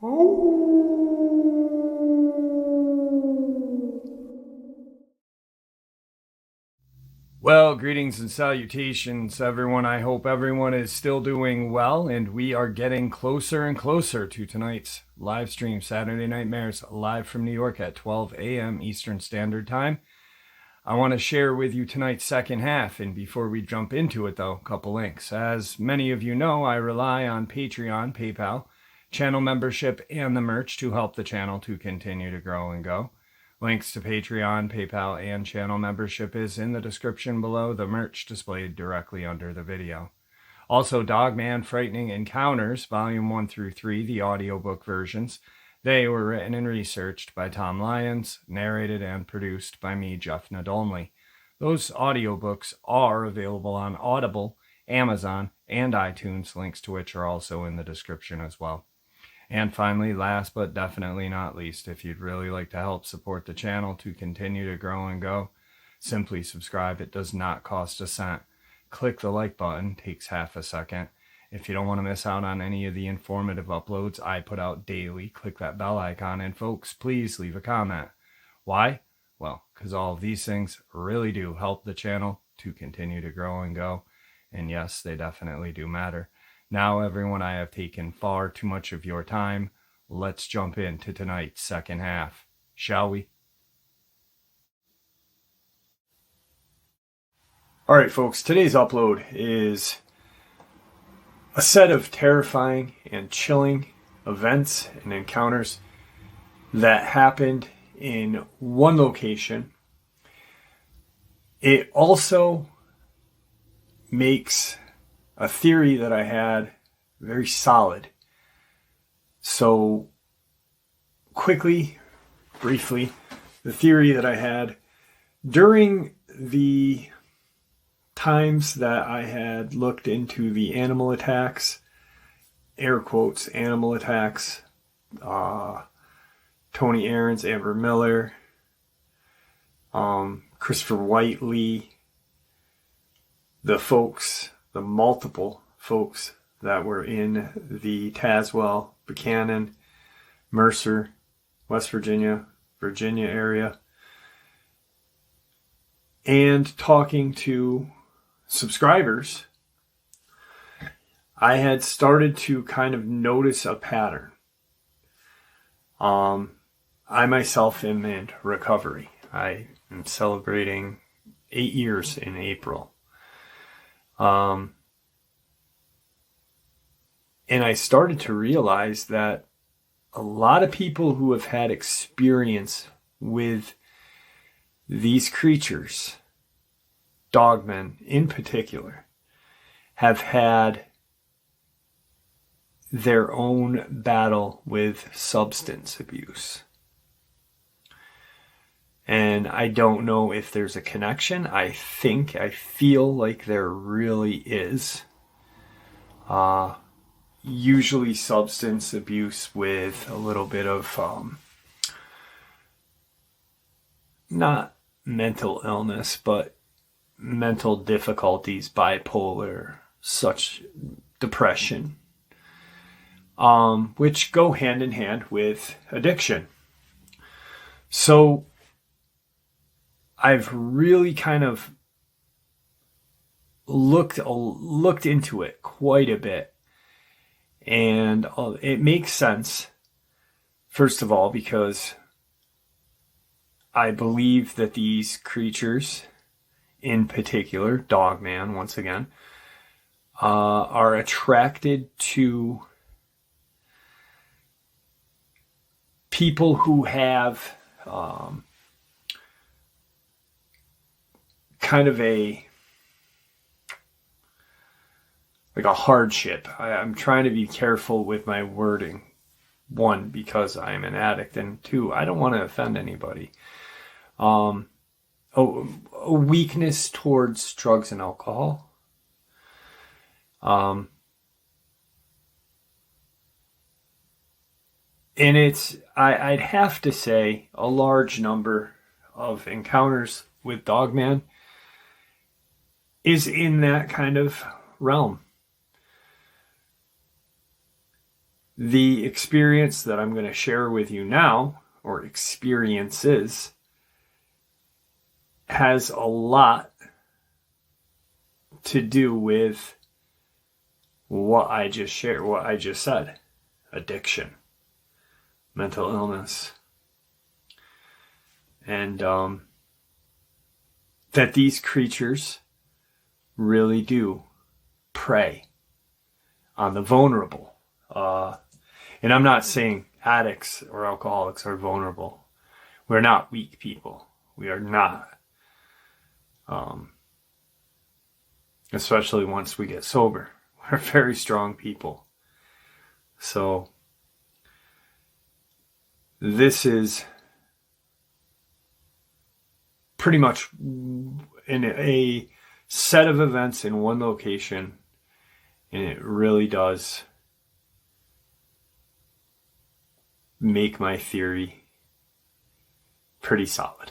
Well, greetings and salutations, everyone. I hope everyone is still doing well, and we are getting closer and closer to tonight's live stream, Saturday Nightmares, live from New York at 12 a.m. Eastern Standard Time. I want to share with you tonight's second half, and before we jump into it, though, a couple links. As many of you know, I rely on Patreon, PayPal, channel membership, and the merch to help the channel to continue to grow and go. Links to Patreon, PayPal, and channel membership is in the description below, the merch displayed directly under the video. Also, Dogman Frightening Encounters, Volume 1 through 3, the audiobook versions. They were written and researched by Tom Lyons, narrated and produced by me, Jeff Nadolny. Those audiobooks are available on Audible, Amazon, and iTunes, links to which are also in the description as well. And finally, last but definitely not least, if you'd really like to help support the channel to continue to grow and go, simply subscribe. It does not cost a cent. Click the like button, takes half a second. If you don't want to miss out on any of the informative uploads I put out daily, click that bell icon. And folks, please leave a comment. Why? Well, because all of these things really do help the channel to continue to grow and go. And yes, they definitely do matter. Now, everyone, I have taken far too much of your time. Let's jump into tonight's second half, shall we? All right, folks, today's upload is a set of terrifying and chilling events and encounters that happened in one location. It also makes a theory that I had very solid. So quickly, briefly, the theory that I had during the times that I had looked into the animal attacks, air quotes, animal attacks, Tony Aarons, Amber Miller, Christopher Whiteley, the multiple folks that were in the Tazewell, Buchanan, Mercer, West Virginia, Virginia area, and talking to subscribers, I had started to kind of notice a pattern. I myself am in recovery. I am celebrating 8 years in April. And I started to realize that a lot of people who have had experience with these creatures, Dogmen in particular, have had their own battle with substance abuse. And I don't know if there's a connection. I feel like there really is. Usually substance abuse with a little bit of, not mental illness, but mental difficulties, bipolar, such depression, which go hand in hand with addiction. So I've really kind of looked into it quite a bit. And it makes sense, first of all, because I believe that these creatures, in particular, Dogman, once again, are attracted to people who have kind of a hardship. I'm trying to be careful with my wording. One, because I'm an addict, and two, I don't want to offend anybody. A weakness towards drugs and alcohol. And I'd have to say a large number of encounters with Dogman is in that kind of realm. The experience that I'm going to share with you now, or experiences, has a lot to do with what I just shared, what I just said. Addiction, mental illness, and that these creatures really do prey on the vulnerable. And I'm not saying addicts or alcoholics are vulnerable. We're not weak people. We are not. Especially once we get sober. We're very strong people. So this is pretty much in a set of events in one location, and it really does make my theory pretty solid.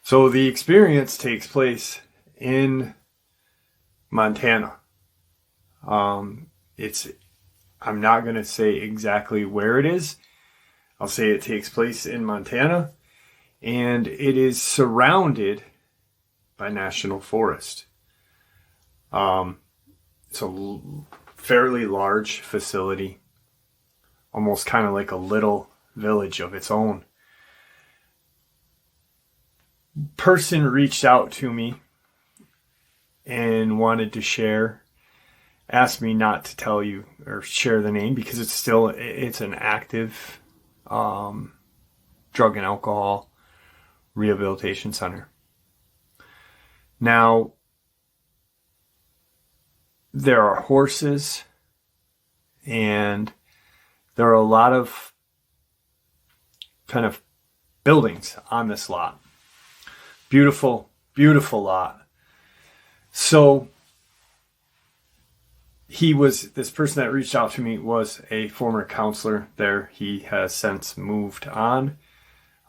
So the experience takes place in Montana. I'm not going to say exactly where it is. I'll say it takes place in Montana, and it is surrounded by national forest. It's a fairly large facility, almost kind of like a little village of its own. Person reached out to me and wanted to share, asked me not to tell you or share the name because it's an active drug and alcohol rehabilitation center. Now, there are horses, and there are a lot of kind of buildings on this lot. Beautiful, beautiful lot. So this person that reached out to me was a former counselor there. He has since moved on.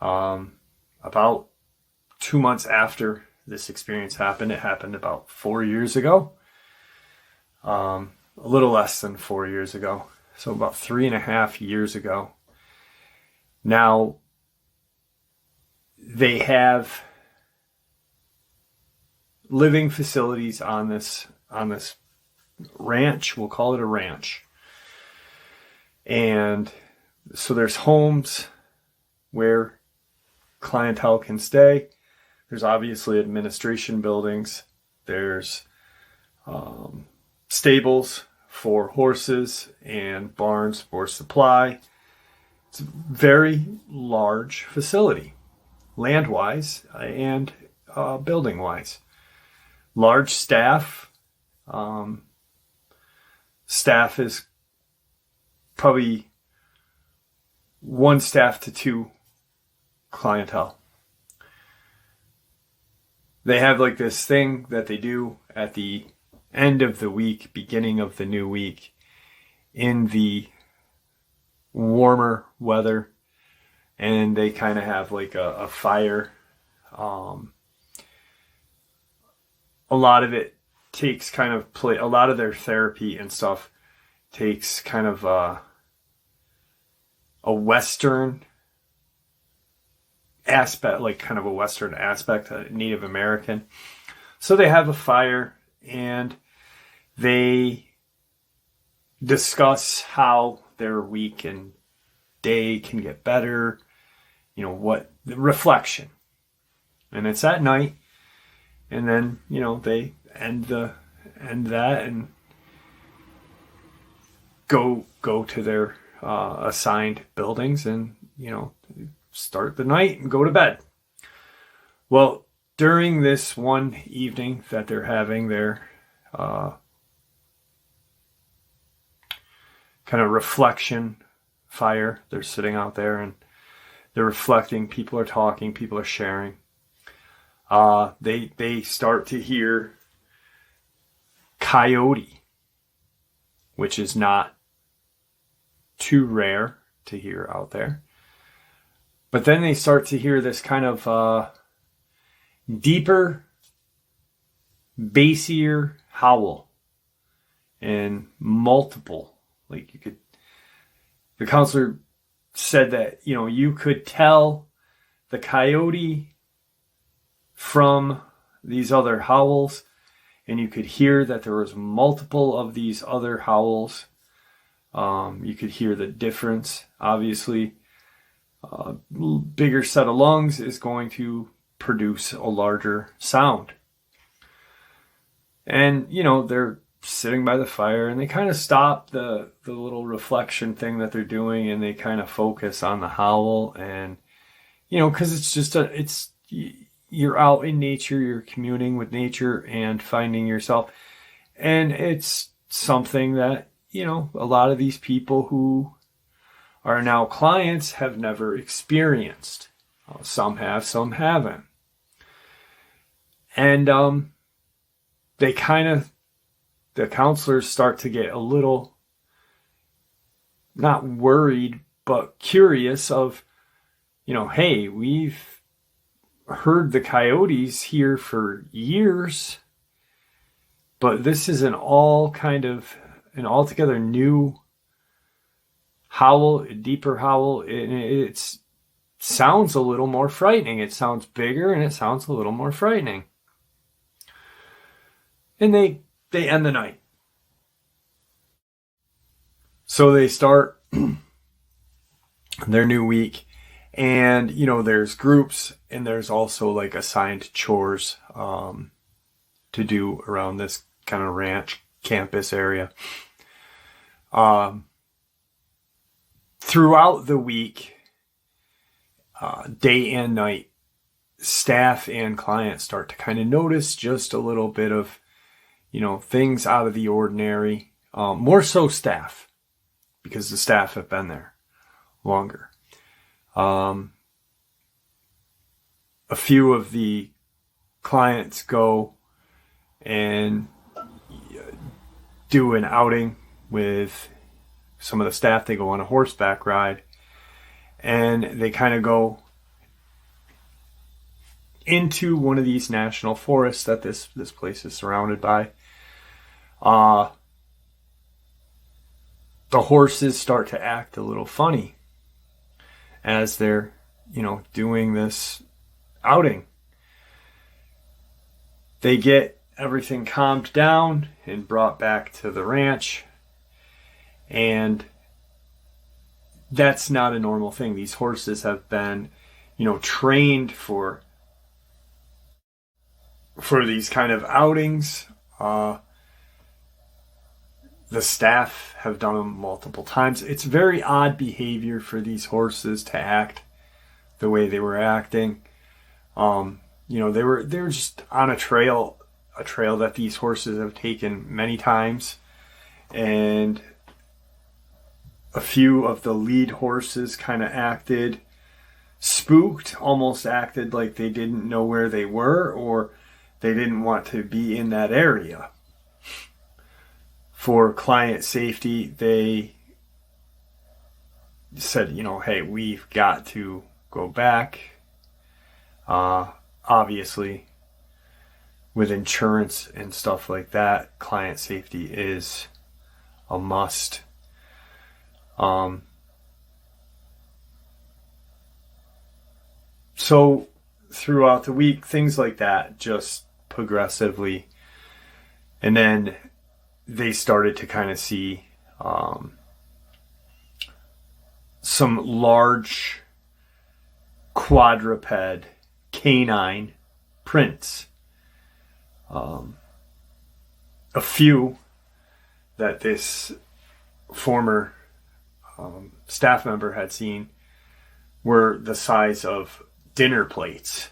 About 2 months after this experience happened, it happened about 4 years ago. A little less than 4 years ago. So about 3.5 years ago. Now, they have living facilities on this ranch. We'll call it a ranch. And so there's homes where clientele can stay. There's obviously administration buildings. There's stables for horses and barns for supply. It's a very large facility, land-wise and building-wise. Large staff. Staff is probably 1 staff to 2 clientele. They have like this thing that they do at the end of the week, beginning of the new week, in the warmer weather, and they kind of have like a fire. A lot of it takes kind of a lot of their therapy and stuff takes kind of a Western aspect, like kind of a Western aspect, Native American. So they have a fire and they discuss how their week and day can get better, what the reflection. And it's at night, and then, they end that and go to their assigned buildings and, start the night and go to bed. Well, during this one evening that they're having their kind of reflection fire, they're sitting out there and they're reflecting. People are talking, people are sharing. They start to hear coyote, which is not too rare to hear out there. But then they start to hear this kind of deeper, bassier howl. and multiple, like the counselor said that, you could tell the coyote from these other howls, and you could hear that there was multiple of these other howls. You could hear the difference. Obviously, a bigger set of lungs is going to produce a larger sound. And, they're sitting by the fire, and they kind of stop the little reflection thing that they're doing, and they kind of focus on the howl. And, because it's just you're out in nature, you're communing with nature and finding yourself. And it's something that, a lot of these people who are now clients have never experienced. Some have, some haven't. And the counselors start to get a little, not worried, but curious of, hey, we've heard the coyotes here for years, but this is an altogether new howl, a deeper howl, and it sounds a little more frightening. It sounds bigger, and it sounds a little more frightening. And they end the night. So they start their new week, and there's groups, and there's also like assigned chores to do around this kind of ranch campus area. Throughout the week, day and night, staff and clients start to kind of notice just a little bit of, things out of the ordinary. More so staff, because the staff have been there longer. A few of the clients go and do an outing with some of the staff. They go on a horseback ride, and they kind of go into one of these national forests that this place is surrounded by. The horses start to act a little funny as they're, doing this outing. They get everything calmed down and brought back to the ranch, and that's not a normal thing. These horses have been, trained for these kind of outings. The staff have done them multiple times. It's very odd behavior for these horses to act the way they were acting. They're just on a trail that these horses have taken many times, and a few of the lead horses kind of acted spooked, almost acted like they didn't know where they were, or they didn't want to be in that area. For client safety, they said, hey, we've got to go back. Obviously, with insurance and stuff like that, client safety is a must. So throughout the week, things like that, just progressively. And then they started to kind of see some large quadruped canine prints. A few that this former staff member had seen were the size of dinner plates.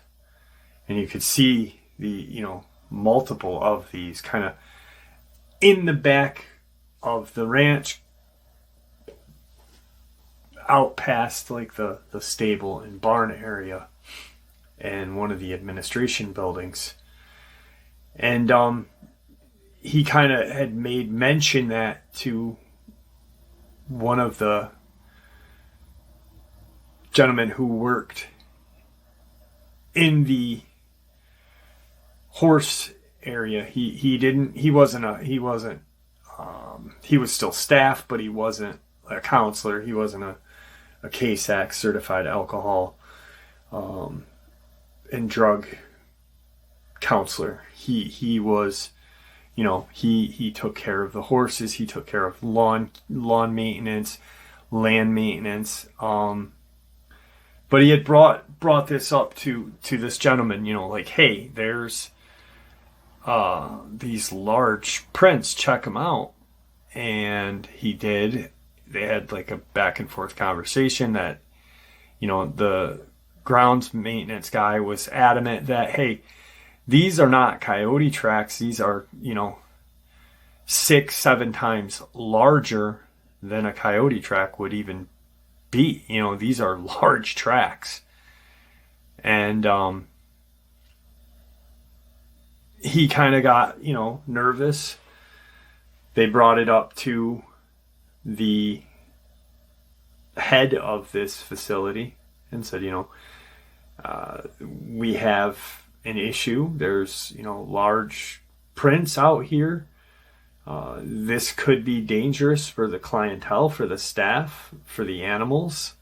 And you could see the, multiple of these kind of in the back of the ranch, out past like the stable and barn area and one of the administration buildings. And he kind of had made mention that to one of the gentlemen who worked in the horse area. He wasn't He was still staff, but he wasn't a counselor. He wasn't a KSAC certified alcohol and drug counselor. He was, he took care of the horses. He took care of lawn maintenance, land maintenance. But he had brought this up to this gentleman, like, hey, there's these large prints, check them out. And he did. They had like a back and forth conversation that, the grounds maintenance guy was adamant that, hey, these are not coyote tracks. These are, 6-7 times larger than a coyote track would even be. These are large tracks. And he kind of got, nervous. They brought it up to the head of this facility and said, we have an issue. There's, large prints out here. This could be dangerous for the clientele, for the staff, for the animals.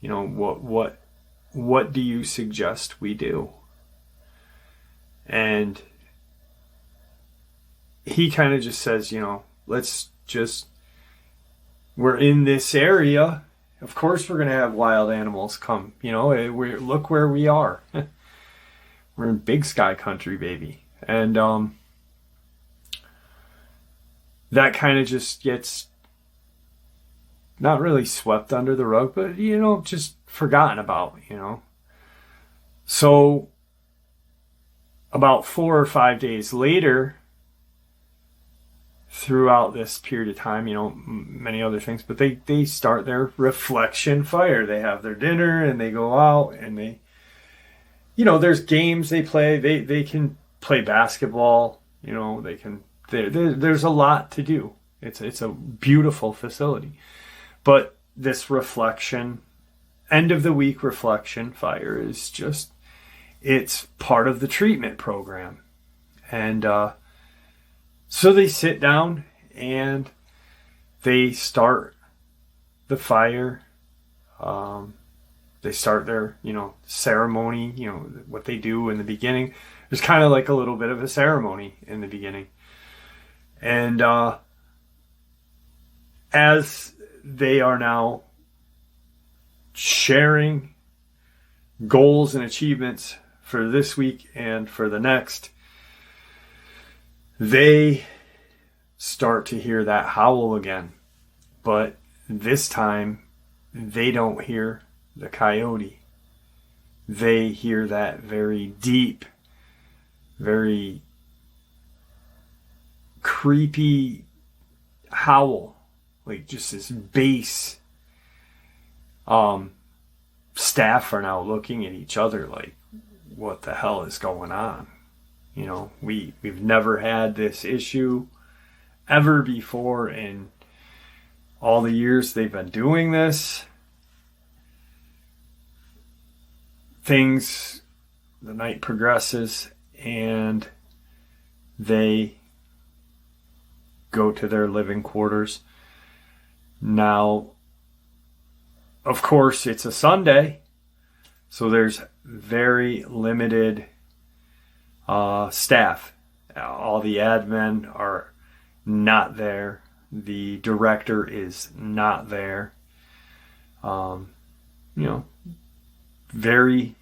What do you suggest we do? And he kind of just says, we're in this area. Of course we're going to have wild animals come. Look where we are. We're in big sky country, baby. And that kind of just gets not really swept under the rug, but, just forgotten about, So about 4 or 5 days later, throughout this period of time, many other things, but they start their reflection fire. They have their dinner and they go out and they, there's games they play. They can play basketball, they can, there's a lot to do. It's a beautiful facility. But this reflection, end of the week reflection fire is just, it's part of the treatment program. And so they sit down and they start the fire. They start their, ceremony, what they do in the beginning. There's kind of like a little bit of a ceremony in the beginning. And as they are now sharing goals and achievements for this week and for the next, they start to hear that howl again. But this time, they don't hear the coyote. They hear that very deep, very creepy howl. Like just this bass. Staff are now looking at each other like, what the hell is going on? We've never had this issue ever before in all the years they've been doing this. The night progresses and they go to their living quarters. Now, of course, it's a Sunday, so there's very limited staff. All the admin are not there. The director is not there. Very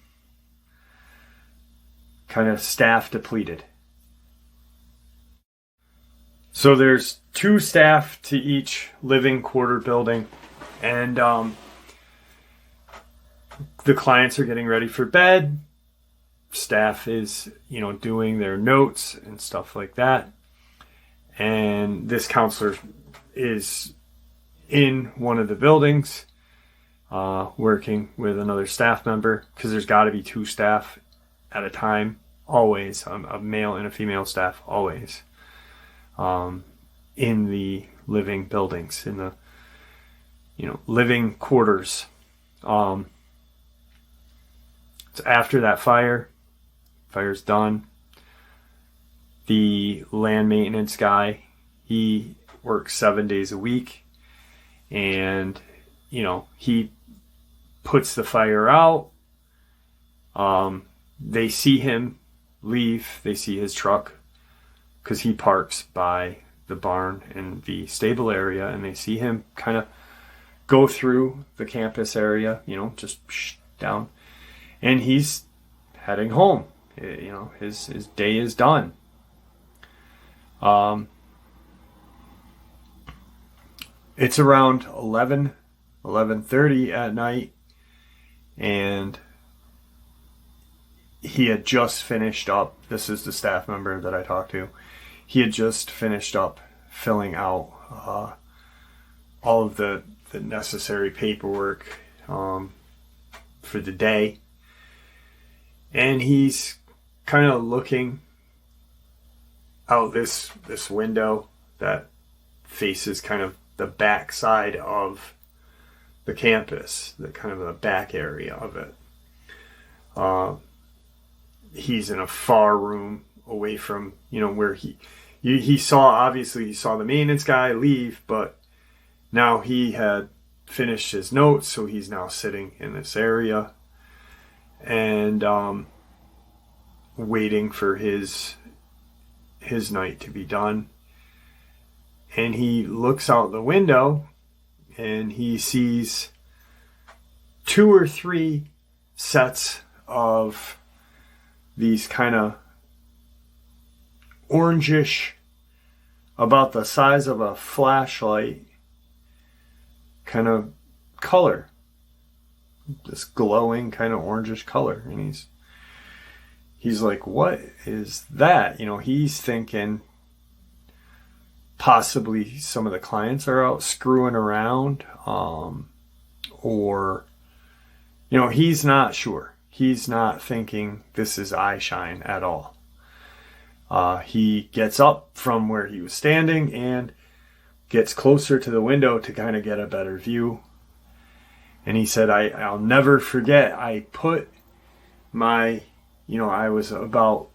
kind of staff depleted. So there's 2 staff to each living quarter building, and the clients are getting ready for bed. Staff is, doing their notes and stuff like that. And this counselor is in one of the buildings, working with another staff member, because there's got to be 2 staff at a time, always, a male and a female staff, always, in the living buildings, in the, living quarters. So after that fire's done, the land maintenance guy, he works 7 days a week. And, he puts the fire out. They see him leave. They see his truck because he parks by the barn and the stable area, and they see him kind of go through the campus area, just down, and he's heading home. His day is done. It's around 11:30 at night, and he had just finished up. This is the staff member that I talked to. He had just finished up filling out all of the necessary paperwork for the day. And he's kind of looking out this window that faces kind of the back side of the campus, the kind of the back area of it. He's in a far room away from, where he saw the maintenance guy leave, but now he had finished his notes, so he's now sitting in this area and waiting for his night to be done. And he looks out the window and he sees 2 or 3 sets of these kind of orangish, about the size of a flashlight kind of color. This glowing kind of orangish color. And he's like, what is that? He's thinking possibly some of the clients are out screwing around, or he's not sure. He's not thinking this is eye shine at all. He gets up from where he was standing and gets closer to the window to kind of get a better view. And he said, I'll never forget, I put my, I was about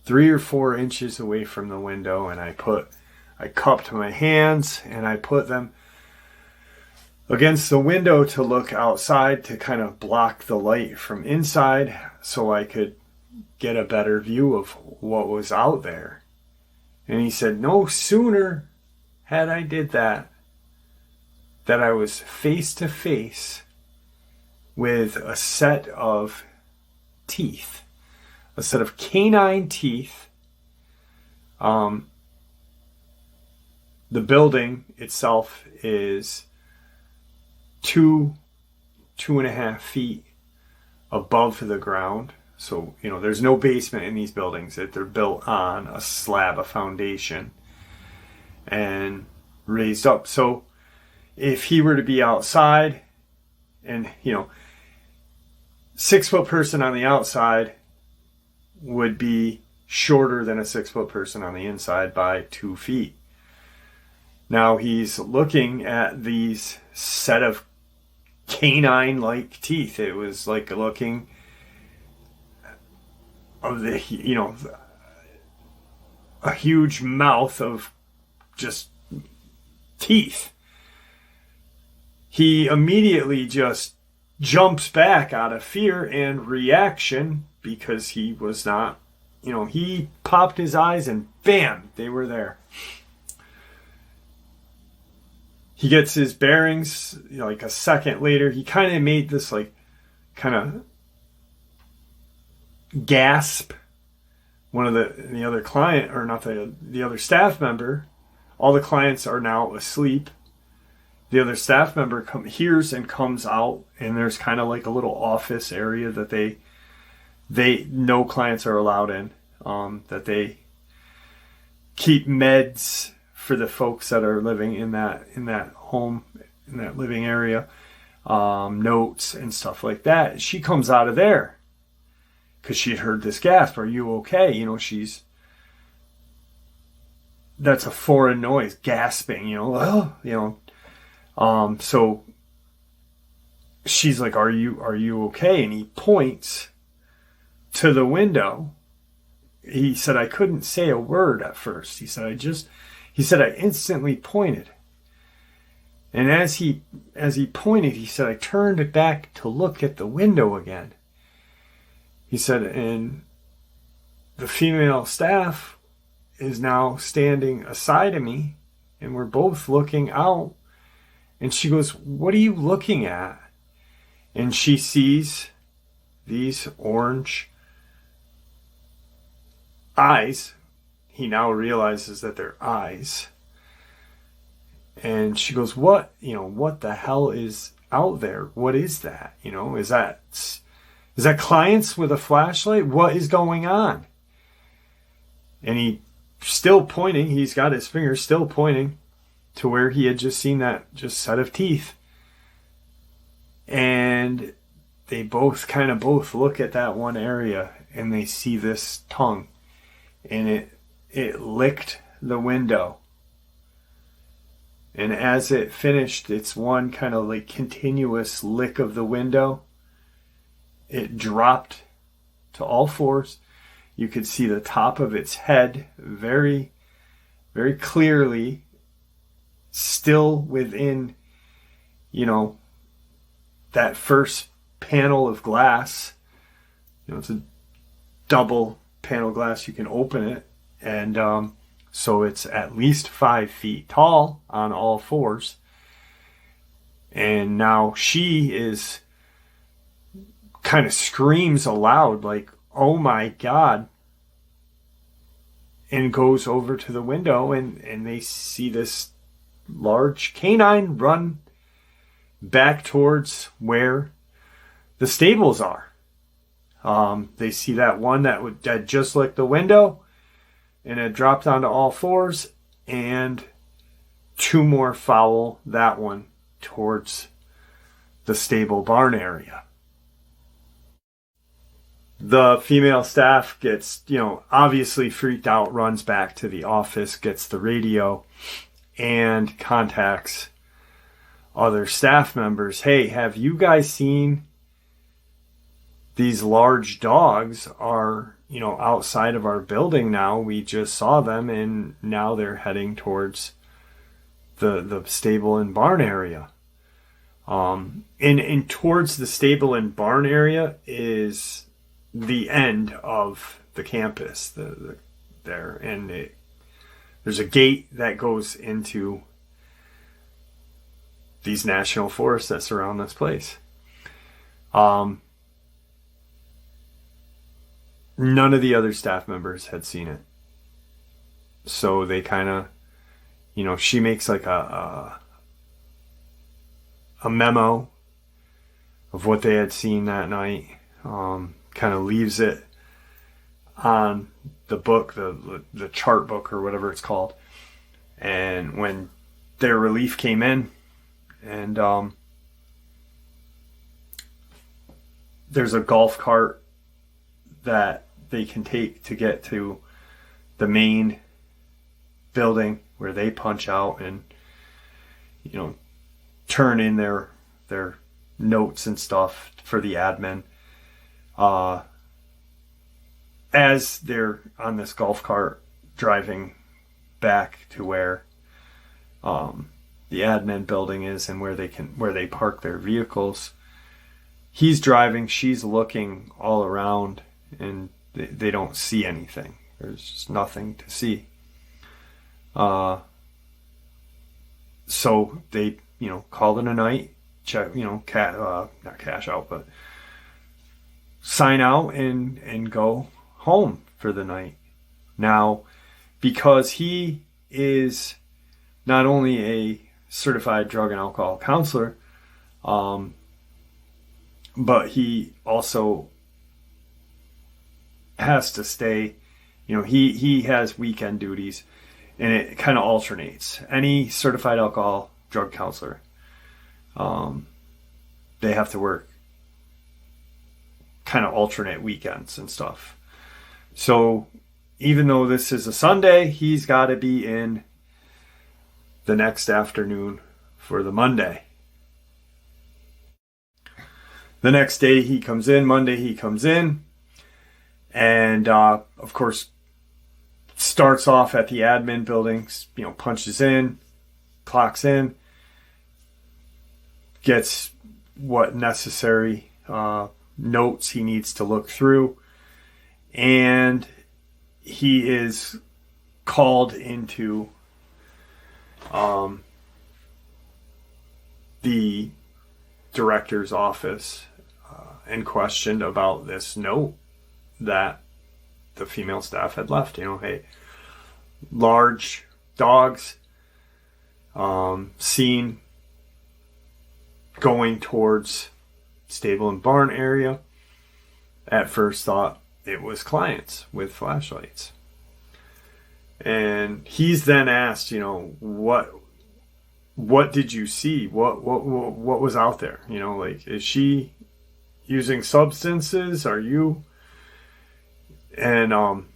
3 or 4 inches away from the window, and I cupped my hands and I put them against the window to look outside to kind of block the light from inside so I could get a better view of what was out there. And he said, no sooner had I did that I was face to face with a set of teeth, a set of canine teeth. The building itself is 2.5 feet above the ground. So, there's no basement in these buildings. They're built on a slab, a foundation, and raised up. So if he were to be outside and, 6-foot person on the outside would be shorter than a 6-foot person on the inside by 2 feet. Now he's looking at these set of canine-like teeth. It was like looking of the, a huge mouth of just teeth. He immediately just jumps back out of fear and reaction because he was not, he popped his eyes and bam, they were there. He gets his bearings, like a second later. He kind of made this kind of gasp. One of the other client, or not the other staff member, all the clients are now asleep. The other staff member hears and comes out, and there's kind of like a little office area that they no clients are allowed in. That they keep meds for the folks that are living in that home, in that living area, notes and stuff like that. She comes out of there because she had heard this gasp. Are you okay? That's a foreign noise, gasping. So she's like, are you okay? And he points to the window. He said, I couldn't say a word at first. He said, He said, I instantly pointed. And as he pointed, he said, I turned back to look at the window again. He said, and the female staff is now standing aside of me, and we're both looking out. And she goes, what are you looking at? And she sees these orange eyes. He now realizes that they're eyes. And she goes, what the hell is out there? What is that? Is that clients with a flashlight? What is going on? And he still pointing, he's got his finger still pointing to where he had just seen that just set of teeth. And they both look at that one area, and they see this tongue, and it licked the window. And as it finished its one kind of like continuous lick of the window, it dropped to all fours. You could see the top of its head very, very clearly, still within, that first panel of glass. It's a double panel glass. You can open it. And so it's at least 5 feet tall on all fours. And now she is kind of screams aloud like, oh my God, and goes over to the window, and they see this large canine run back towards where the stables are. They see that one that just licked the window, and it dropped onto all fours, and 2 more follow that one towards the stable barn area. The female staff gets, obviously freaked out, runs back to the office, gets the radio, and contacts other staff members. Hey, have you guys seen these large dogs are, outside of our building now? We just saw them, and now they're heading towards the stable and barn area. And towards the stable and barn area is the end of the campus there, and there's a gate that goes into these national forests that surround this place. None of the other staff members had seen it, so they kind of, she makes like a memo of what they had seen that night. Kind of leaves it on the book, the chart book or whatever it's called. And when their relief came in, and there's a golf cart that they can take to get to the main building where they punch out and turn in their notes and stuff for the admin. As they're on this golf cart driving back to where the admin building is and where they park their vehicles, he's driving, she's looking all around, and they don't see anything. There's just nothing to see. So they call it a night, check, not cash out, but sign out and go home for the night. Now, because he is not only a certified drug and alcohol counselor, but he also has to stay, he has weekend duties, and it kind of alternates. Any certified alcohol drug counselor, they have to work kind of alternate weekends and stuff. So even though this is a Sunday, he's got to be in the next afternoon for the Monday. The next day he comes in, Monday he comes in, and of course starts off at the admin building, punches in, clocks in, gets what necessary notes he needs to look through, and he is called into the director's office and questioned about this note that the female staff had left. Hey, large dogs seen going towards stable and barn area. At first thought it was clients with flashlights. And he's then asked, what did you see? What was out there? Is she using substances? Are you? And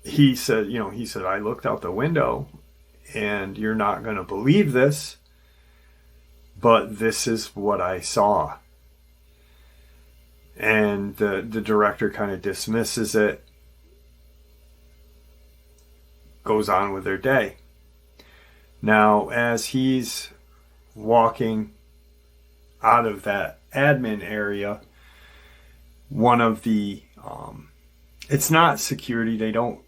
he said, I looked out the window, and you're not going to believe this, but this is what I saw. And the director kind of dismisses it, goes on with their day. Now, as he's walking out of that admin area, one of the it's not security, they don't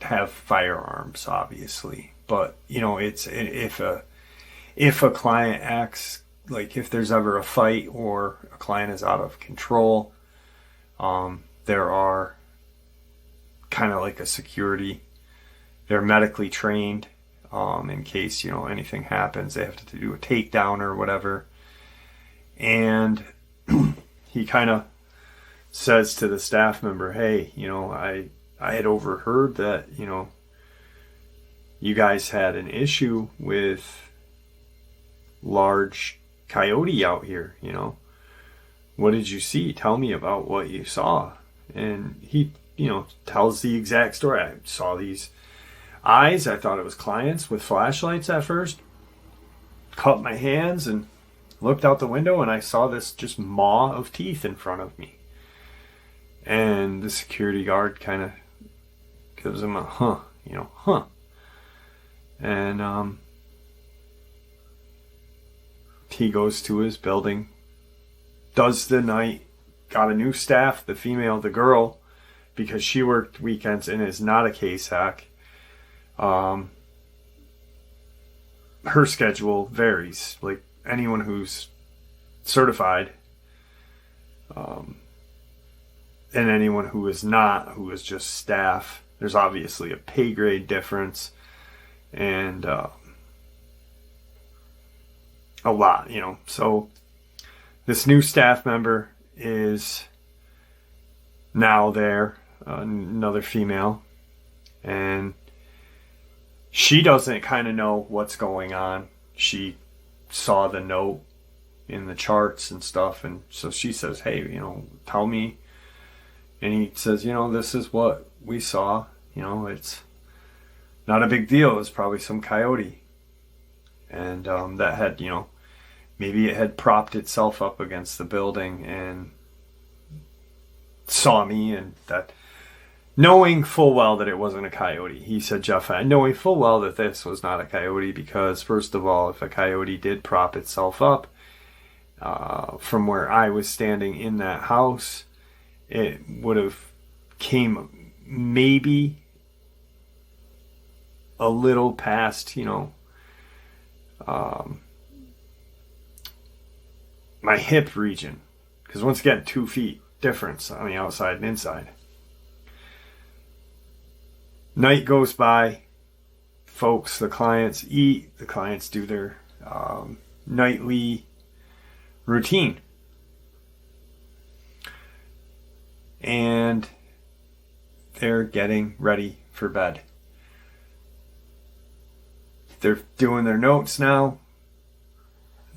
have firearms, obviously, but it's if a client acts like, if there's ever a fight or a client is out of control, there are kind of like a security. They're medically trained in case anything happens. They have to do a takedown or whatever. And he kind of says to the staff member, hey, I had overheard that you guys had an issue with large coyote out here. What did you see? Tell me about what you saw. And he tells the exact story. I saw these eyes. I thought it was clients with flashlights at first. Cut my hands and looked out the window, and I saw this just maw of teeth in front of me. And the security guard kind of gives him a huh. And he goes to his building, does the night, got a new staff, the female, the girl, because she worked weekends and is not a KSAC. Her schedule varies, like anyone who's certified, and anyone who is not, who is just staff. There's obviously a pay grade difference, and a lot, So this new staff member is now there, another female, and she doesn't kind of know what's going on. She saw the note in the charts and stuff, and so she says, hey, tell me. And he says, this is what we saw. It's not a big deal. It's probably some coyote. And that had, maybe it had propped itself up against the building and saw me, and that, knowing full well that it wasn't a coyote. He said, Jeff, knowing full well that this was not a coyote, because first of all, if a coyote did prop itself up from where I was standing in that house, it would have came maybe a little past, my hip region. Because once again, 2 feet difference on the outside and inside. Night goes by. Folks, the clients eat. The clients do their nightly routine. And they're getting ready for bed. They're doing their notes now.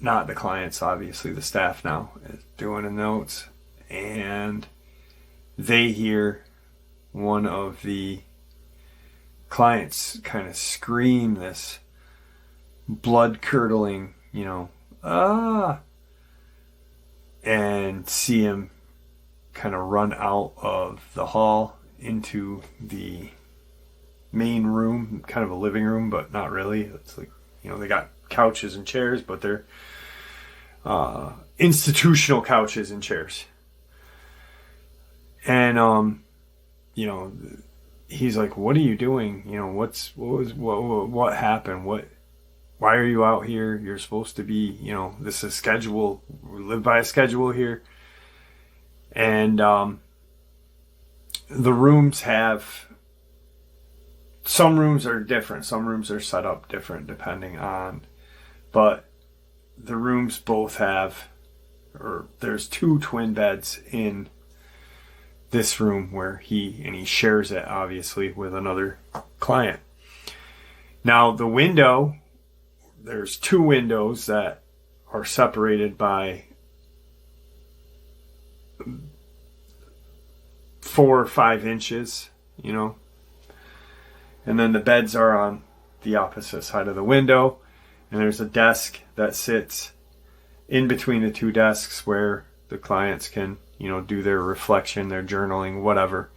Not the clients, obviously. The staff now is doing the notes. And they hear one of the clients kind of scream this blood-curdling, ah! And see him kind of run out of the hall into the main room, kind of a living room, but not really. It's like, they got couches and chairs, but they're institutional couches and chairs. And he's like, "What are you doing? What happened? Why are you out here? You're supposed to be, this is schedule. We live by a schedule here." And the rooms have, some rooms are different. Some rooms are set up different depending on, but the rooms both have, or there's 2 twin beds in this room where he shares it obviously with another client. Now the window, there's 2 windows that are separated by 4 or 5 inches, and then the beds are on the opposite side of the window, and there's a desk that sits in between the 2 desks where the clients can, do their reflection, their journaling, whatever.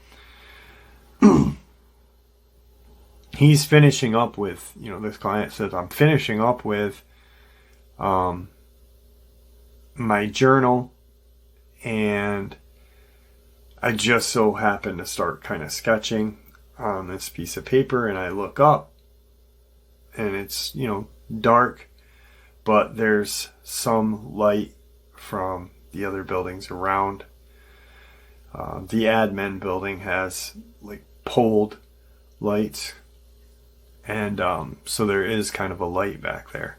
He's finishing up with, this client says, "I'm finishing up with my journal, and I just so happen to start kind of sketching on this piece of paper, and I look up, and it's, dark, but there's some light from the other buildings around. The admin building has like poled lights, and so there is kind of a light back there."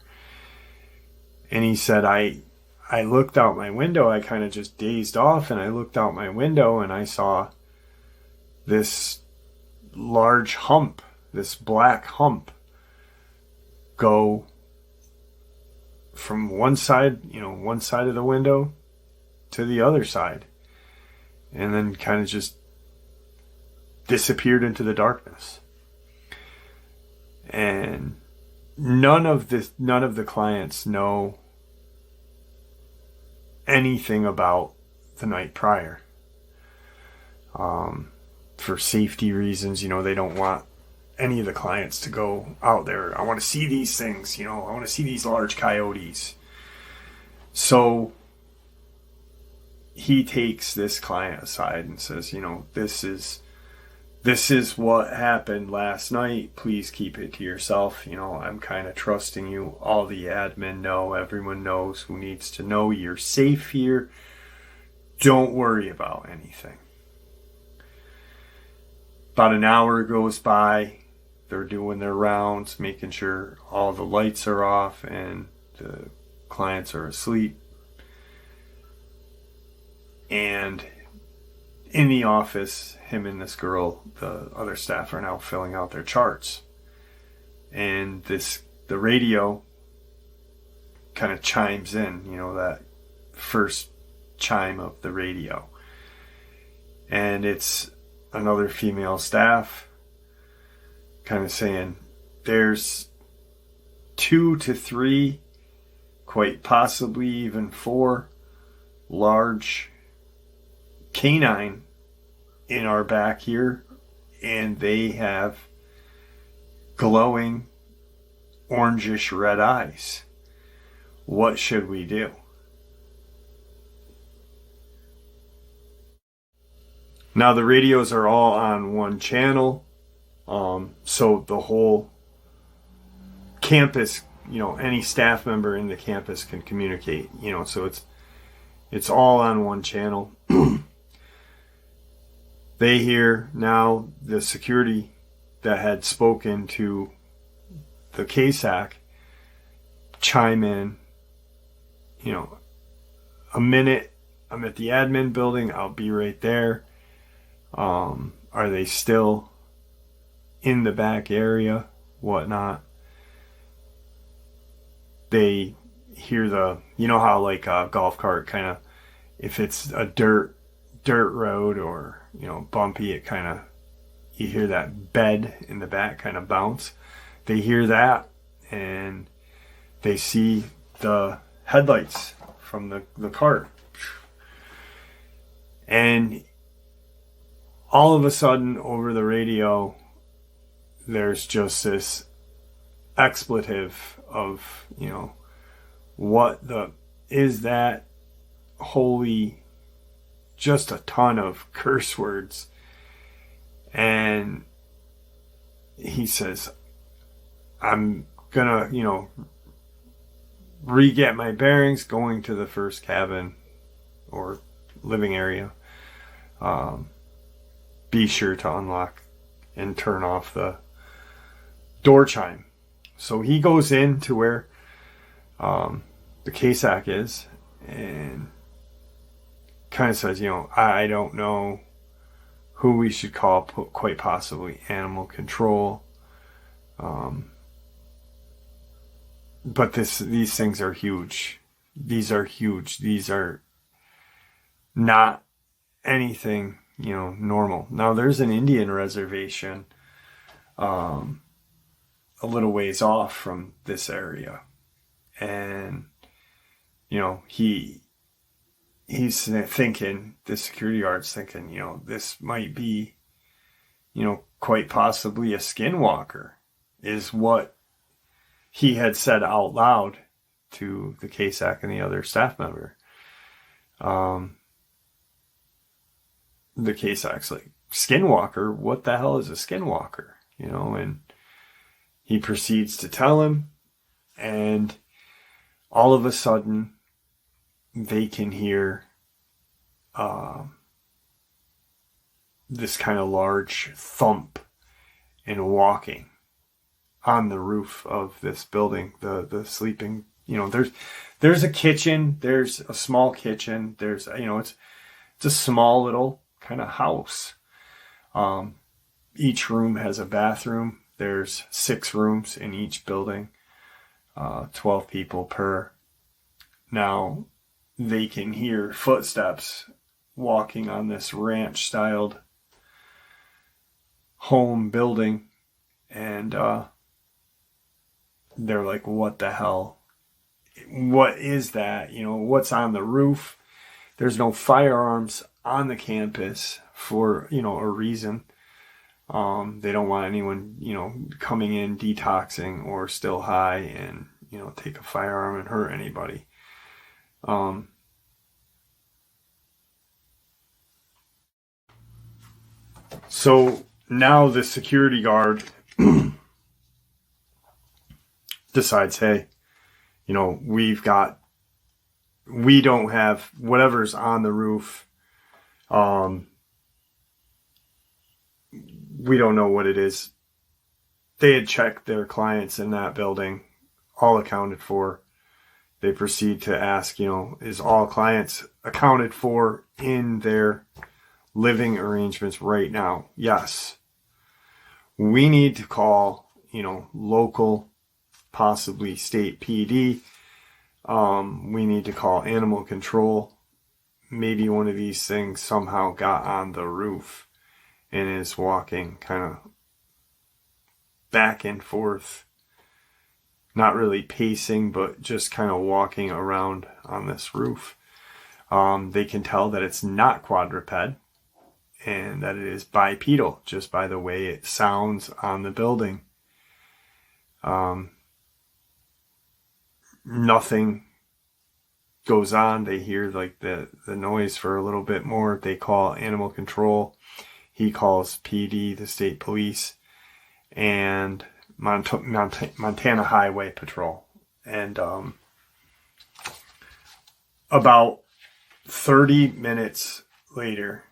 And he said, I looked out my window, I kind of just dazed off, and I looked out my window and I saw this large hump, this black hump, go from one side of the window to the other side, and then kind of just disappeared into the darkness. And none of the clients know anything about the night prior. For safety reasons, they don't want any of the clients to go out there. "I want to see these things, I want to see these large coyotes." So he takes this client aside and says, this is what happened last night. Please keep it to yourself. I'm kind of trusting you. All the admin know. Everyone knows who needs to know. You're safe here. Don't worry about anything. About an hour goes by. They're doing their rounds, making sure all the lights are off and the clients are asleep. And in the office, him and this girl, the other staff, are now filling out their charts. And the radio kind of chimes in, that first chime of the radio. And it's another female staff kind of saying, "There's 2 to 3, quite possibly even 4 large canine in our back here, and they have glowing orangish red eyes. What should we do?" Now the radios are all on one channel, so the whole campus, any staff member in the campus can communicate, so it's all on one channel. They hear now the security that had spoken to the KSAC chime in, "A minute, I'm at the admin building, I'll be right there. Are they still in the back area, whatnot?" They hear how like a golf cart kind of, if it's a dirt road or, bumpy, it kind of, you hear that bed in the back kind of bounce. They hear that, and they see the headlights from the cart. And all of a sudden, over the radio, there's just this expletive of, what the is that? Holy, just a ton of curse words. And he says, I'm gonna, re-get my bearings, going to the first cabin or living area. Be sure to unlock and turn off the door chime. So he goes in to where the KSAC is and kind of says, I don't know who we should call, quite possibly animal control. But these things are huge. These are huge. These are not anything, normal. Now there's an Indian reservation a little ways off from this area. And, he's thinking, the security guard's thinking, this might be, quite possibly a skinwalker, is what he had said out loud to the KSAC and the other staff member. The KSAC's like, skinwalker? What the hell is a skinwalker? And he proceeds to tell him, and all of a sudden, they can hear this kind of large thump and walking on the roof of this building, the sleeping, there's a kitchen, there's a small kitchen, there's, it's a small little kind of house. Each room has a bathroom. There's 6 rooms in each building, 12 people per. Now, they can hear footsteps walking on this ranch-styled home building, and they're like, what the hell? What is that? What's on the roof? There's no firearms on the campus for, a reason. They don't want anyone, coming in, detoxing, or still high and, take a firearm and hurt anybody. So now the security guard decides, hey, we don't have whatever's on the roof. We don't know what it is. They had checked their clients in that building, all accounted for. They proceed to ask, is all clients accounted for in their living arrangements right now? Yes. We need to call, local, possibly state PD. We need to call animal control. Maybe one of these things somehow got on the roof and is walking kind of back and forth. Not really pacing, but just kind of walking around on this roof. They can tell that it's not quadruped and that it is bipedal, just by the way it sounds on the building. Nothing goes on. They hear like the noise for a little bit more. They call animal control. He calls PD, the state police, and Montana Highway Patrol. And about 30 minutes later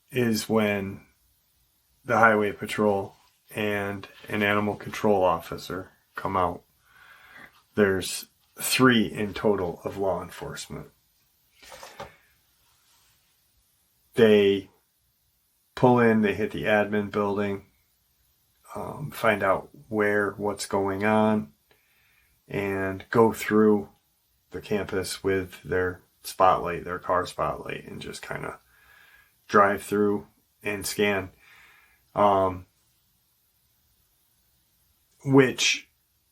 is when the Highway Patrol and an animal control officer come out. There's 3 in total of law enforcement. They pull in, they hit the admin building, find out what's going on, and go through the campus with their spotlight, their car spotlight, and just kind of drive through and scan. Which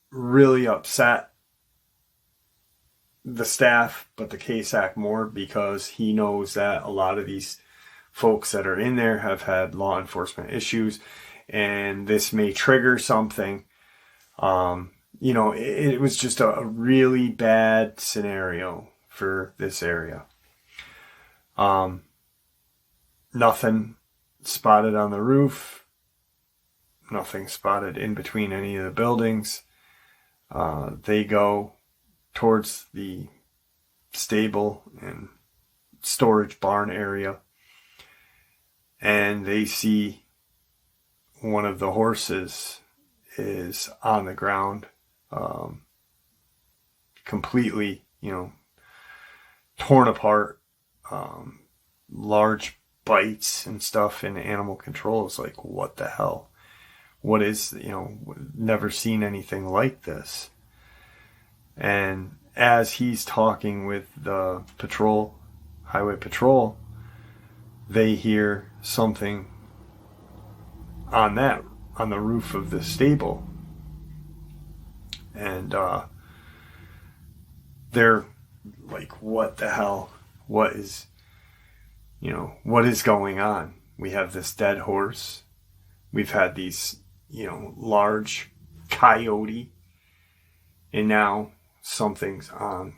really upset the staff, but the KSAC more, because he knows that a lot of these folks that are in there have had law enforcement issues, and this may trigger something. It was just a really bad scenario for this area. Nothing spotted on the roof. Nothing spotted in between any of the buildings. They go towards the stable and storage barn area, and they see one of the horses is on the ground, completely, torn apart, large bites and stuff, and animal control is like, what the hell? What is, never seen anything like this. And as he's talking with the highway patrol, they hear something on the roof of the stable. And they're like, what the hell? What is going on? We have this dead horse. We've had these, large coyote. And now something's on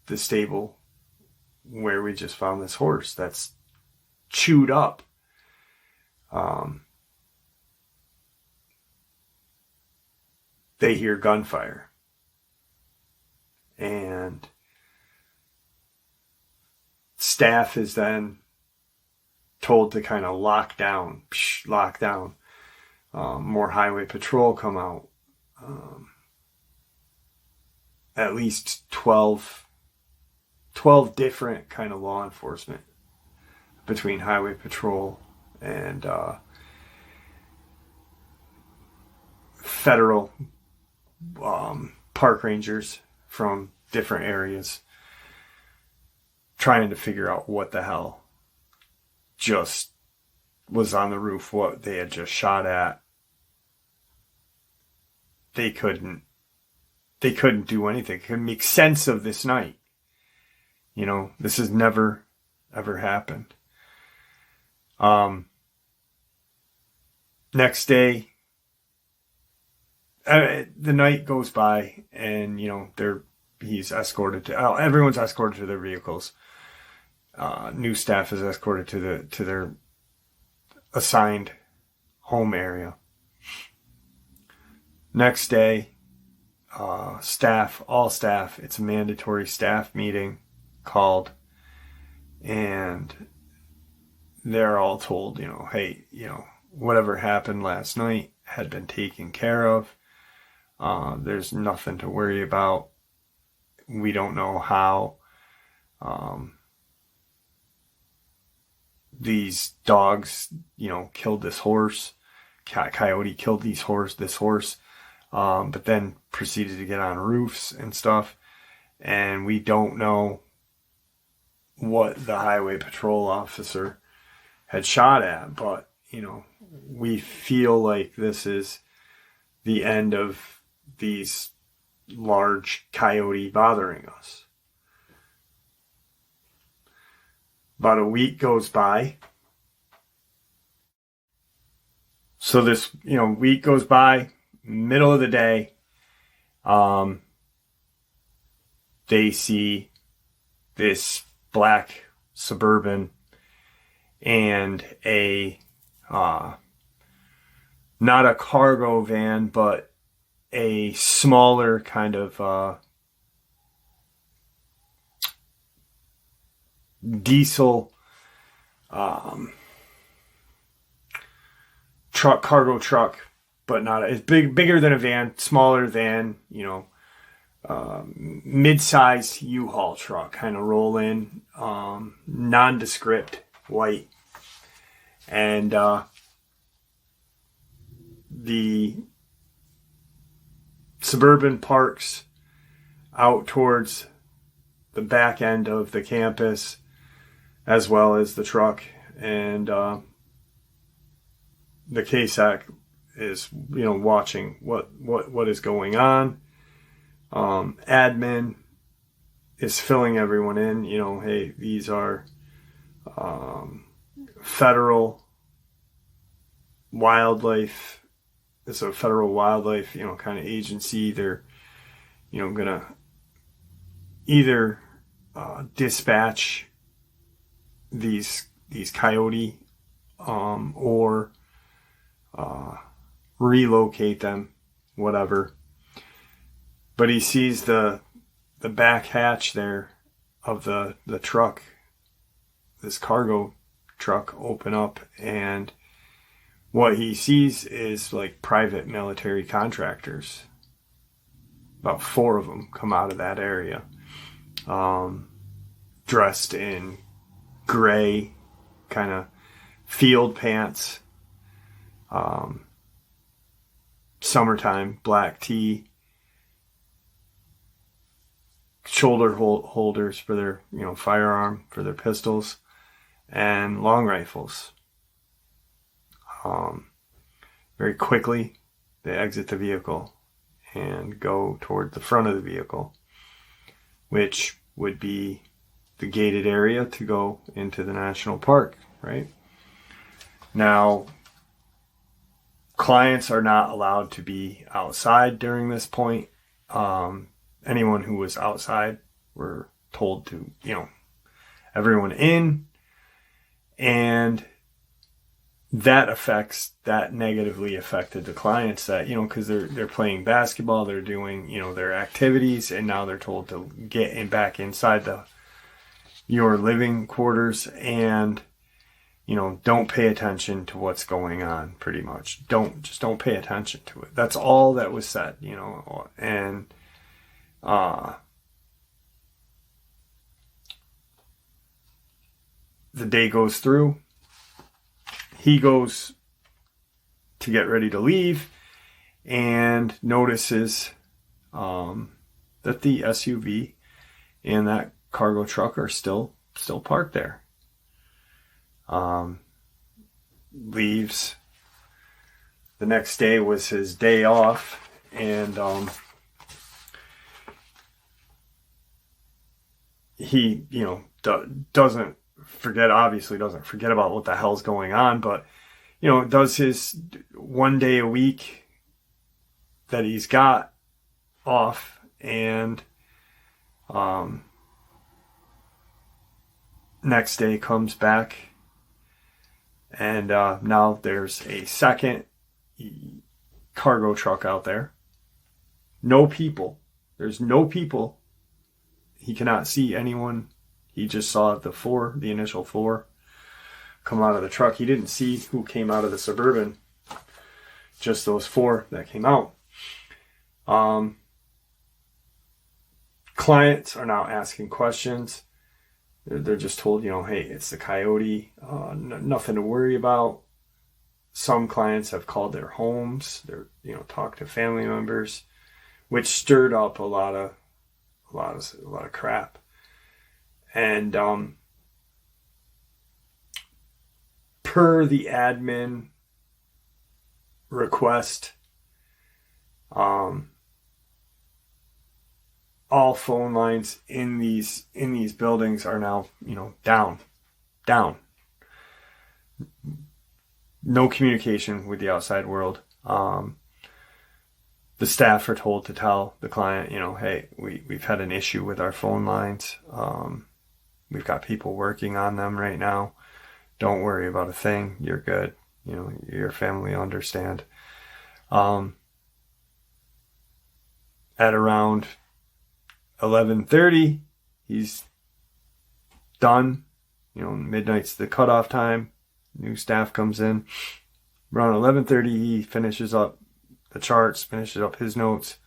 the stable where we just found this horse that's chewed up. They hear gunfire. And staff is then told to kind of lock down. More highway patrol come out. At least 12 different kind of law enforcement between highway patrol and federal park rangers from different areas trying to figure out what the hell just was on the roof, what they had just shot at. They couldn't do anything. Couldn't make sense of this night. This has never ever happened. Next day, the night goes by, and he's escorted to. Everyone's escorted to their vehicles. New staff is escorted to their assigned home area. Next day, all staff, it's a mandatory staff meeting called, and they're all told, hey, whatever happened last night had been taken care of. There's nothing to worry about. We don't know how these dogs, killed this horse. Coyote killed this horse. But then proceeded to get on roofs and stuff. And we don't know what the highway patrol officer had shot at, but, we feel like this is the end of these large coyote bothering us. About a week goes by. So this, week goes by. Middle of the day, they see this black Suburban and a not a cargo van, but a smaller kind of diesel cargo truck, but not as bigger than a van, smaller than, mid-sized U-Haul truck, kind of roll in, nondescript, white. And the Suburban parks out towards the back end of the campus, as well as the truck. And the KSAC is, watching what is going on. Admin is filling everyone in, hey, these are federal wildlife. It's a federal wildlife, kind of agency. They're, gonna either dispatch these coyote, or relocate them, whatever. But he sees the back hatch there of the truck, this cargo truck, open up, and what he sees is like private military contractors. About 4 of them come out of that area, dressed in gray kind of field pants, summertime black tee, shoulder holders for their firearm, for their pistols, and long rifles. Very quickly they exit the vehicle and go toward the front of the vehicle, which would be the gated area to go into the national park, right? Now, clients are not allowed to be outside during this point. Anyone who was outside were told to, everyone in, and that negatively affected the clients that, because they're playing basketball, they're doing, their activities, and now they're told to get back inside your living quarters and, don't pay attention to what's going on, pretty much. Just don't pay attention to it. That's all that was said, and, the day goes through. He goes to get ready to leave and notices that the SUV and that cargo truck are still parked there. Leaves. The next day was his day off, and he, doesn't forget about what the hell's going on, but, does his one day a week that he's got off, and next day comes back, and now there's a second cargo truck out there. No people. There's no people. He cannot see anyone. He just saw the initial 4 come out of the truck. He didn't see who came out of the Suburban. Just those 4 that came out. Clients are now asking questions. They're just told, hey, it's the coyote. Nothing to worry about. Some clients have called their homes. They're, talked to family members, which stirred up a lot of crap. And per the admin request, all phone lines in these buildings are now, down. No communication with the outside world. The staff are told to tell the client, hey, we've had an issue with our phone lines. We've got people working on them right now. Don't worry about a thing. You're good. Your family will understand. At around 11:30, he's done. Midnight's the cutoff time. New staff comes in. Around 11:30, he finishes up the charts, finishes up his notes.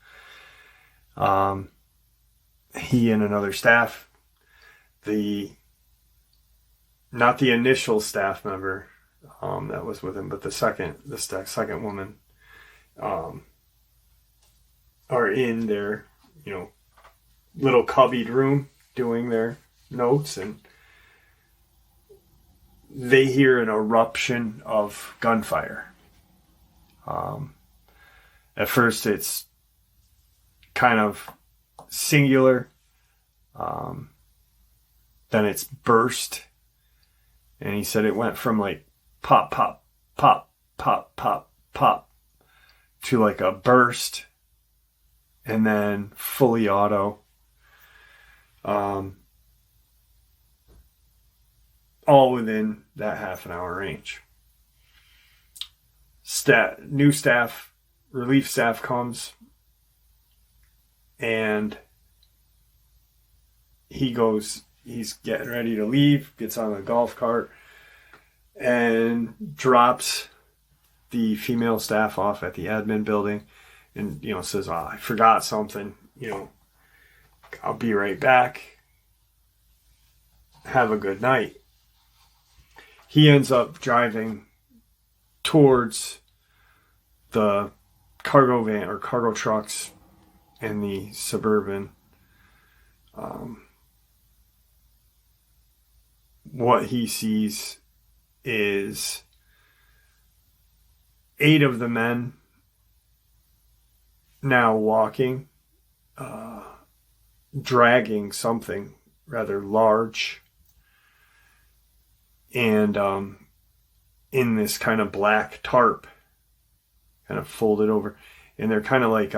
He and another staff, not the initial staff member that was with him, but the second woman, are in their little cubbied room doing their notes, and they hear an eruption of gunfire. At first it's kind of singular, then it's burst, And he said it went from like pop, pop, pop, pop, pop, pop to like a burst and then fully auto. All within that half an hour range. New staff, relief staff comes, and he's getting ready to leave, gets on a golf cart, and drops the female staff off at the admin building, and, says, I forgot something, I'll be right back. Have a good night. He ends up driving towards the cargo van or cargo trucks in the Suburban. What he sees is 8 of the men now walking, dragging something rather large, and in this kind of black tarp, kind of folded over, and they're kind of like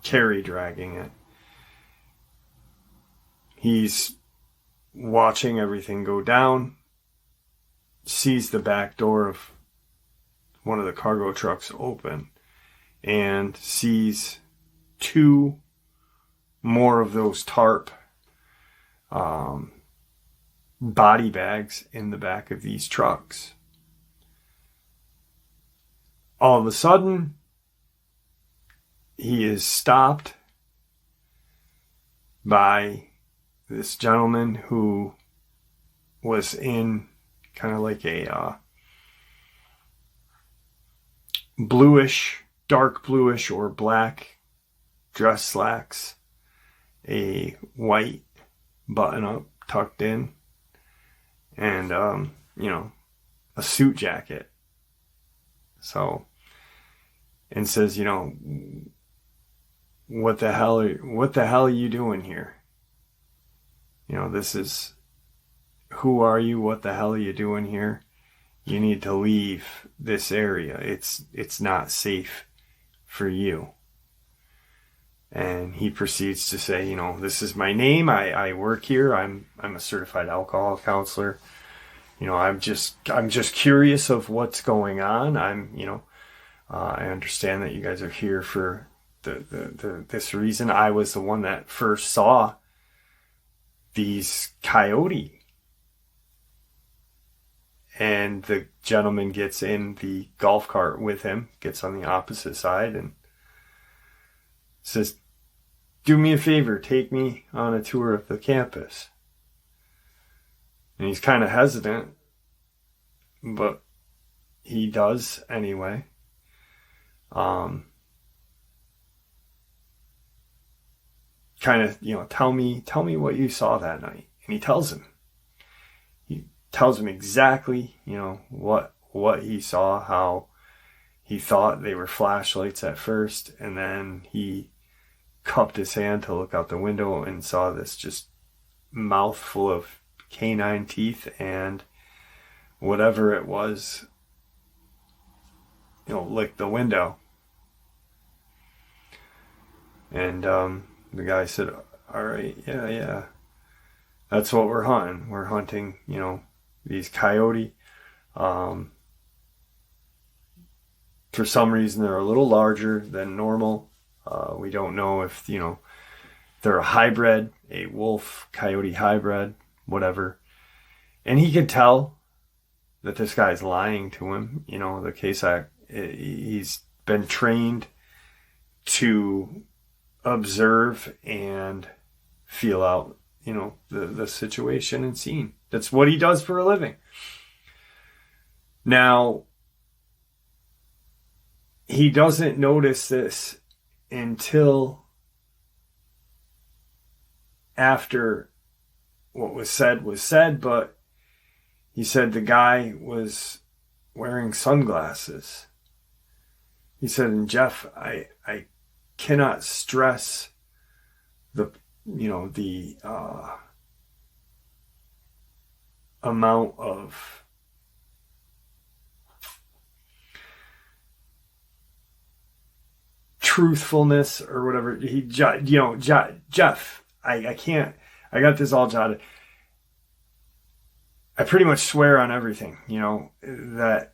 carry dragging it. He's watching everything go down, sees the back door of one of the cargo trucks open, and sees 2 more of those tarp body bags in the back of these trucks. All of a sudden, he is stopped by this gentleman who was in kind of like a bluish, dark bluish or black dress slacks, a white button up tucked in, and a suit jacket. So, and says, what the hell are you doing here? This is, who are you? What the hell are you doing here? You need to leave this area. It's not safe for you. And he proceeds to say, this is my name. I work here. I'm a certified alcohol counselor. I'm just curious of what's going on. I understand that you guys are here for this reason. I was the one that first saw these coyote. And the gentleman gets in the golf cart with him, gets on the opposite side, and says, do me a favor, take me on a tour of the campus. And he's kind of hesitant, but he does anyway. Kind of, tell me what you saw that night. And he tells him exactly, what he saw, how he thought they were flashlights at first, and then he cupped his hand to look out the window and saw this just mouthful of canine teeth and whatever it was, licked the window. And the guy said, all right, yeah. That's what we're hunting. We're hunting, these coyote. For some reason, they're a little larger than normal. We don't know if, they're a hybrid, a wolf-coyote hybrid, whatever. And he could tell that this guy's lying to him. The case act, he's been trained to observe and feel out, the situation and scene. That's what he does for a living. Now, he doesn't notice this until after what was said, but he said the guy was wearing sunglasses. He said, and Jeff, I cannot stress the amount of truthfulness or whatever. Jeff, I can't, I got this all jotted. I pretty much swear on everything, that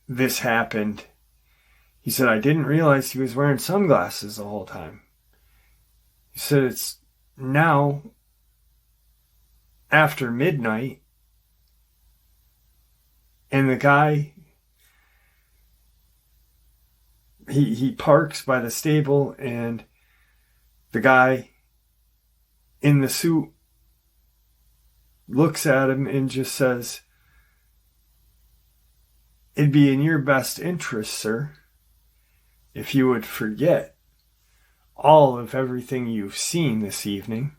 this happened. He said, I didn't realize he was wearing sunglasses the whole time. He said, it's now after midnight, and the guy, he parks by the stable, and the guy in the suit looks at him and just says, it'd be in your best interest, sir, if you would forget all of everything you've seen this evening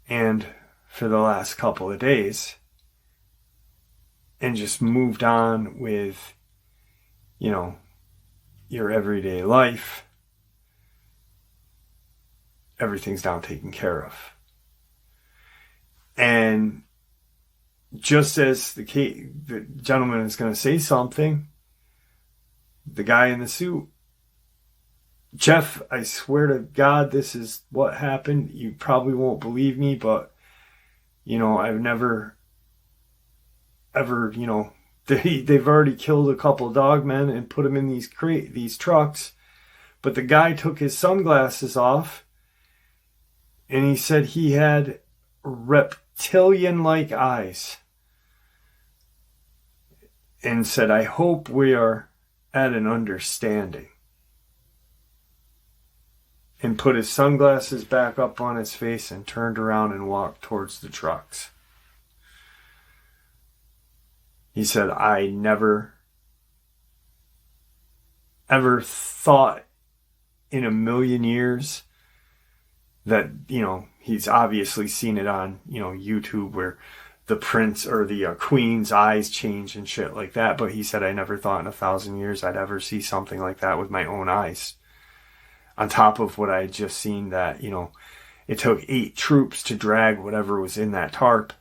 and for the last couple of days and just moved on with, your everyday life. Everything's now taken care of. And just as the gentleman is going to say something, the guy in the suit, Jeff, I swear to God, this is what happened. You probably won't believe me, but, I've never, ever, they've already killed a couple of dogmen and put them in these trucks. But the guy took his sunglasses off, and he said he had reptilian-like eyes. And said, I hope we are at an understanding. And put his sunglasses back up on his face and turned around and walked towards the trucks. He said, I never, ever thought in a million years that, he's obviously seen it on, YouTube where the prince or the queen's eyes change and shit like that. But he said, I never thought in 1,000 years I'd ever see something like that with my own eyes. On top of what I had just seen that, it took 8 troops to drag whatever was in that tarp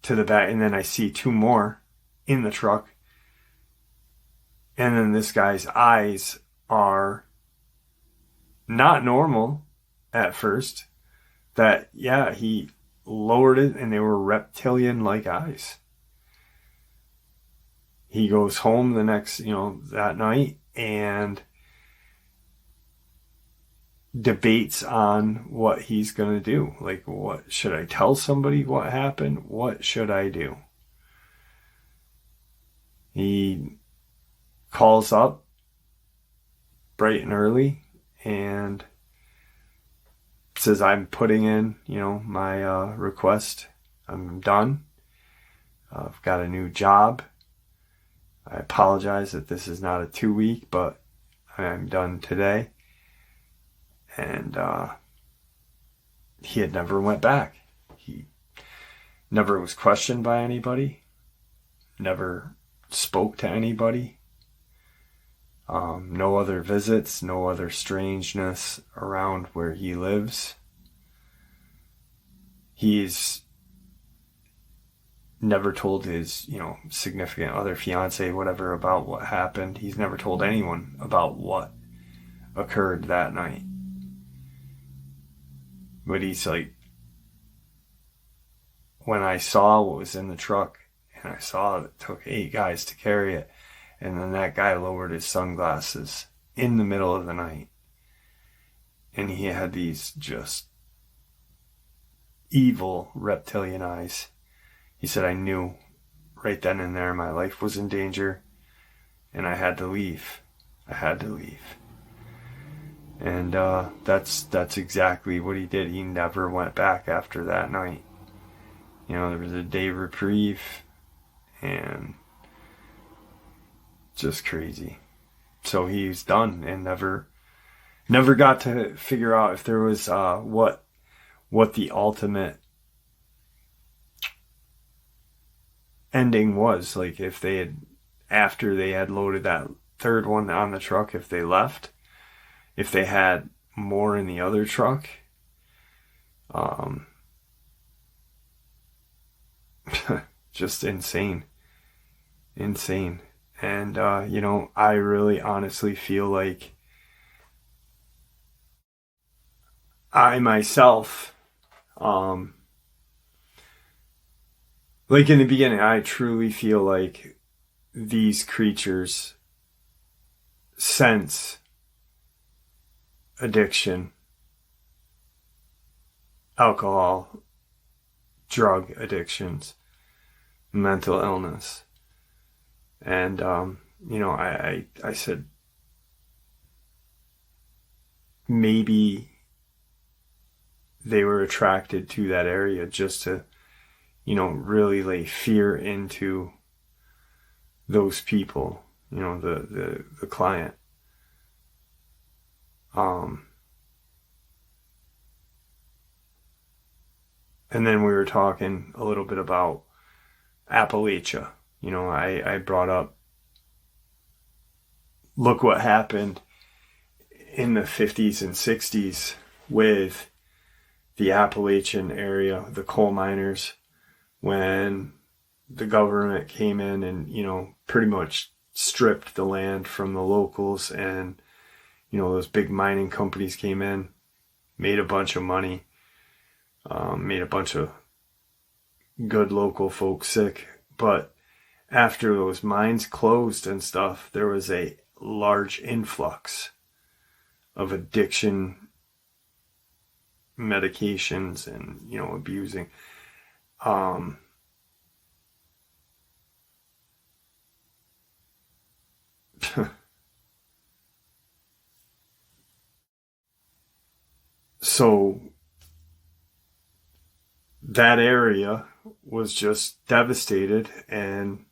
to the back. And then I see 2 more in the truck. And then this guy's eyes are not normal at first. That, he lowered it and they were reptilian-like eyes. He goes home the next, that night and debates on what he's going to do. Like, what should I tell somebody what happened? What should I do? He calls up bright and early and says, I'm putting in, my request. I'm done. I've got a new job. I apologize that this is not a 2-week, but I'm done today. And he had never went back. He never was questioned by anybody. Never spoke to anybody. No other visits, no other strangeness around where he lives. He's never told his, significant other, fiance, whatever, about what happened. He's never told anyone about what occurred that night. But he's like, when I saw what was in the truck, and I saw it took 8 guys to carry it, and then that guy lowered his sunglasses in the middle of the night, and he had these just evil reptilian eyes. He said, I knew right then and there my life was in danger, and I had to leave. I had to leave. And that's exactly what he did. He never went back after that night. There was a day reprieve, and just crazy. So he's done and never got to figure out if there was what the ultimate ending was. Like, if they had, after they had loaded that 3rd one on the truck, if they left, if they had more in the other truck. just insane. Insane. And, I really honestly feel like I myself, like in the beginning, I truly feel like these creatures sense addiction, alcohol, drug addictions, mental illness. And, I said, maybe they were attracted to that area just to, really lay fear into those people, the client. And then we were talking a little bit about Appalachia. I brought up, look what happened in the 50s and 60s with the Appalachian area, the coal miners, when the government came in and, pretty much stripped the land from the locals, and, those big mining companies came in, made a bunch of money, made a bunch of good local folks sick. But after those mines closed and stuff, there was a large influx of addiction medications and, abusing. So that area was just devastated, and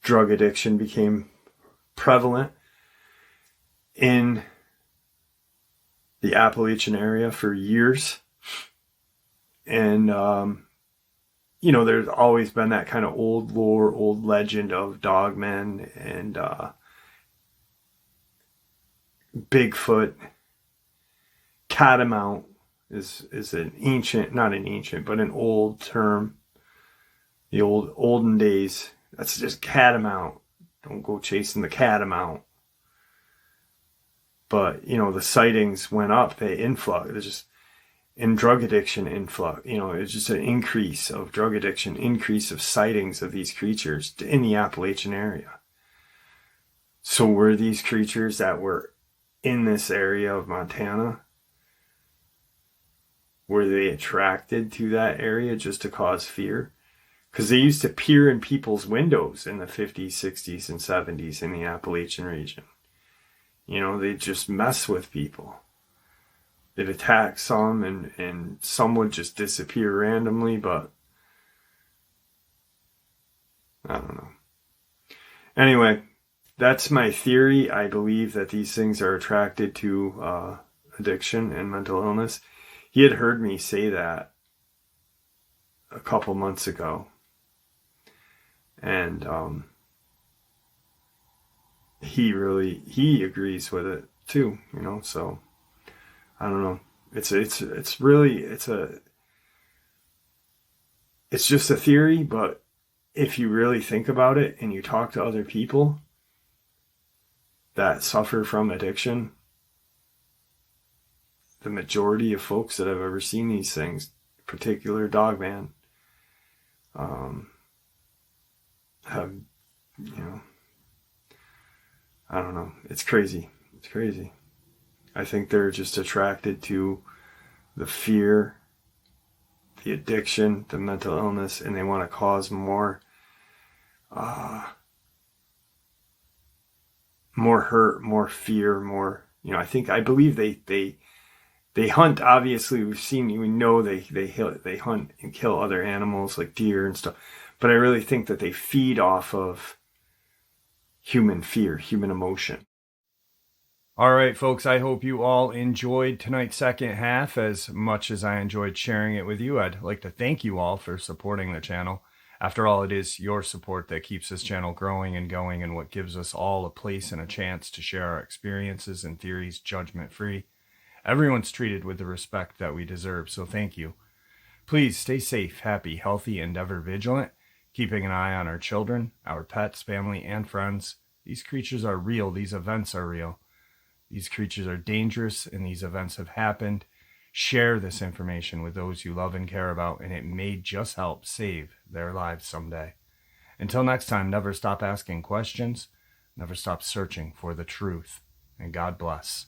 drug addiction became prevalent in the Appalachian area for years. And, there's always been that kind of old lore, old legend of Dogman and Bigfoot. Catamount is an ancient, not an ancient, but an old term. The olden days, that's just catamount. Don't go chasing the catamount. But, the sightings went up. They influx. There's just, in drug addiction influx, it's just an increase of drug addiction, increase of sightings of these creatures in the Appalachian area. So were these creatures that were in this area of Montana, were they attracted to that area just to cause fear? Because they used to peer in people's windows in the 50s, 60s, and 70s in the Appalachian region. They'd just mess with people. They'd attack some, and some would just disappear randomly, but I don't know. Anyway, that's my theory. I believe that these things are attracted to addiction and mental illness. He had heard me say that a couple months ago. And he agrees with it too, so I don't know. It's just a theory, but if you really think about it and you talk to other people that suffer from addiction, the majority of folks that I've ever seen these things, particular Dogman, have, I don't know. It's crazy. It's crazy. I think they're just attracted to the fear, the addiction, the mental illness, and they want to cause more hurt, more fear, more, I believe they hunt. Obviously, we know they hunt and kill other animals like deer and stuff. But I really think that they feed off of human fear, human emotion. All right, folks, I hope you all enjoyed tonight's second half as much as I enjoyed sharing it with you. I'd like to thank you all for supporting the channel. After all, it is your support that keeps this channel growing and going, and what gives us all a place and a chance to share our experiences and theories judgment-free. Everyone's treated with the respect that we deserve, so thank you. Please stay safe, happy, healthy, and ever vigilant, keeping an eye on our children, our pets, family, and friends. These creatures are real. These events are real. These creatures are dangerous, and these events have happened. Share this information with those you love and care about, and it may just help save their lives someday. Until next time, never stop asking questions. Never stop searching for the truth. And God bless.